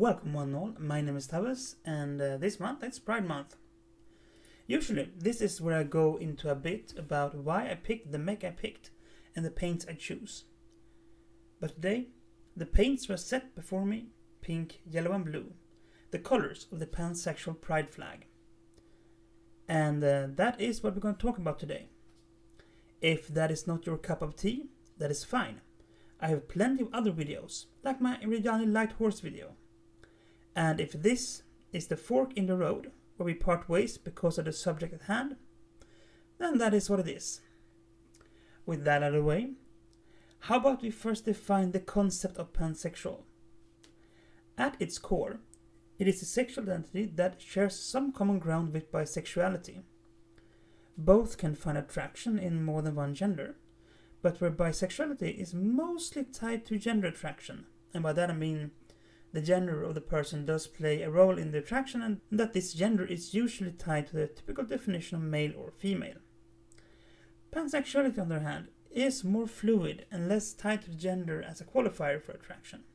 Welcome one and all, my name is Tawess, and this month it's Pride Month. Usually, this is where I go into a bit about why I picked the mech I picked and the paints I choose. But today, the paints were set before me, pink, yellow and blue, the colors of the pansexual pride flag. And that is what we're going to talk about today. If that is not your cup of tea, that is fine. I have plenty of other videos, like my Originally Light Horse video. And if this is the fork in the road, where we part ways because of the subject at hand, then that is what it is. With that out of the way, how about we first define the concept of pansexual? At its core, it is a sexual identity that shares some common ground with bisexuality. Both can find attraction in more than one gender, but where bisexuality is mostly tied to gender attraction, and by that I mean the gender of the person does play a role in the attraction, and that this gender is usually tied to the typical definition of male or female. Pansexuality, on the other hand, is more fluid and less tied to gender as a qualifier for attraction.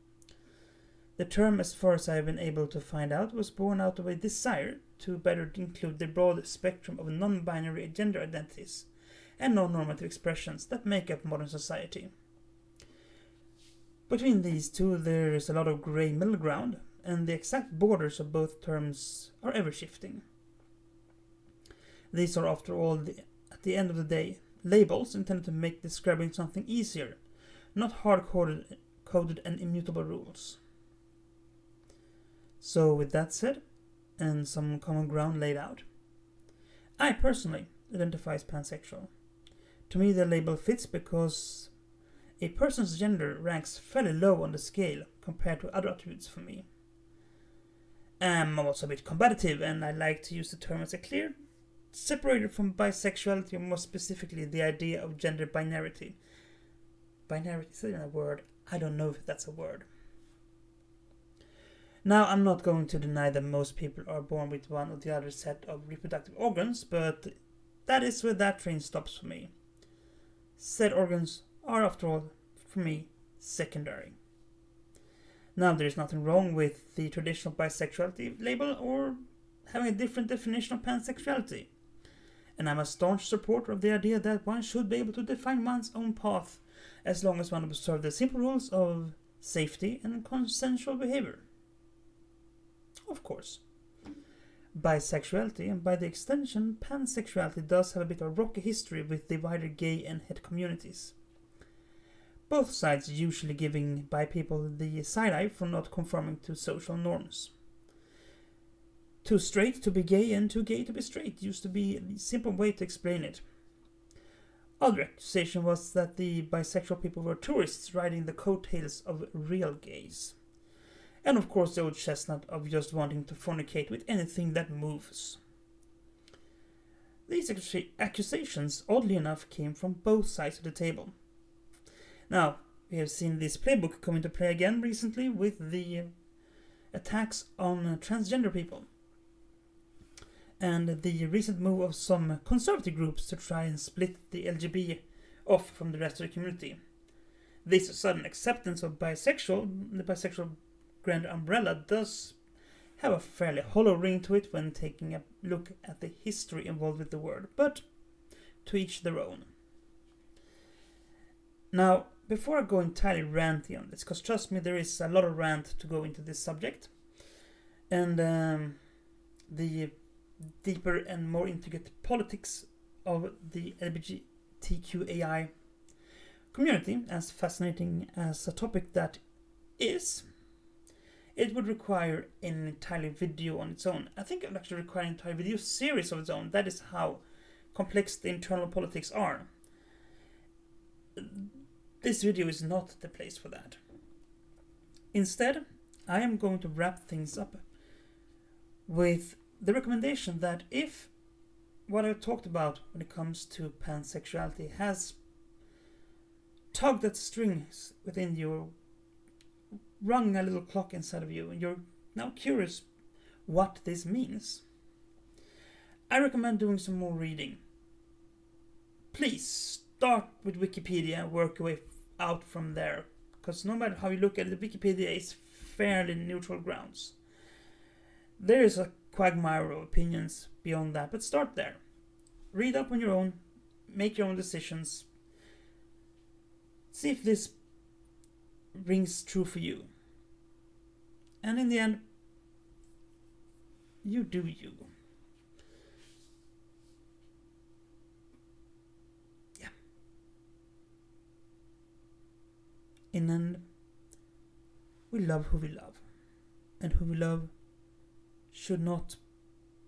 The term, as far as I have been able to find out, was born out of a desire to better include the broad spectrum of non-binary gender identities and non-normative expressions that make up modern society. Between these two, there is a lot of grey middle ground, and the exact borders of both terms are ever-shifting. These are, after all, at the end of the day, labels intended to make describing something easier, not hard-coded and immutable rules. So, with that said, and some common ground laid out, I personally identify as pansexual. To me, the label fits because a person's gender ranks fairly low on the scale compared to other attributes for me. I'm also a bit combative, and I like to use the term as a clear separator from bisexuality, or more specifically the idea of gender binarity. Binarity, is that even a word? I don't know if that's a word. Now, I'm not going to deny that most people are born with one or the other set of reproductive organs, but that is where that train stops for me. Said organs are, after all, for me, secondary. Now, there is nothing wrong with the traditional bisexuality label or having a different definition of pansexuality. And I'm a staunch supporter of the idea that one should be able to define one's own path as long as one observes the simple rules of safety and consensual behavior. Of course. Bisexuality, and by the extension, pansexuality, does have a bit of a rocky history with the wider gay and het communities. Both sides usually giving bi people the side-eye for not conforming to social norms. Too straight to be gay and too gay to be straight used to be the simple way to explain it. Other accusation was that the bisexual people were tourists riding the coattails of real gays. And of course the old chestnut of just wanting to fornicate with anything that moves. These accusations, oddly enough, came from both sides of the table. Now, we have seen this playbook come into play again recently with the attacks on transgender people, and the recent move of some conservative groups to try and split the LGBT off from the rest of the community. This sudden acceptance of the bisexual grand umbrella does have a fairly hollow ring to it when taking a look at the history involved with the word, but to each their own. Now, before I go entirely ranty on this, because trust me, there is a lot of rant to go into this subject, and the deeper and more intricate politics of the LGBTQAI community, as fascinating as a topic that is, it would require an entire video on its own. I think it would actually require an entire video series of its own. That is how complex the internal politics are. This video is not the place for that. Instead, I am going to wrap things up with the recommendation that if what I've talked about when it comes to pansexuality has tugged at strings within you, rung a little clock inside of you, and you're now curious what this means, I recommend doing some more reading. Please start with Wikipedia and work your way out from there, because no matter how you look at it, Wikipedia is fairly neutral grounds. There is a quagmire of opinions beyond that, but start there. Read up on your own, make your own decisions, see if this rings true for you. And in the end, you do you. Yeah. In the end, we love who we love. And who we love should not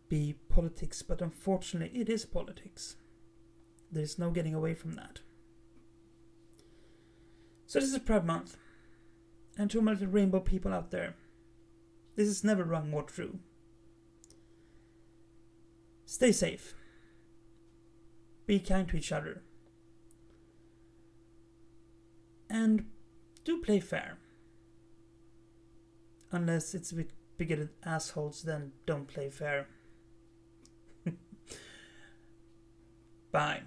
be politics, but unfortunately it is politics. There's no getting away from that. So this is Pride Month. And to all my little rainbow people out there, this has never rung more true. Stay safe. Be kind to each other. And do play fair. Unless it's with bigoted assholes, then don't play fair. Bye.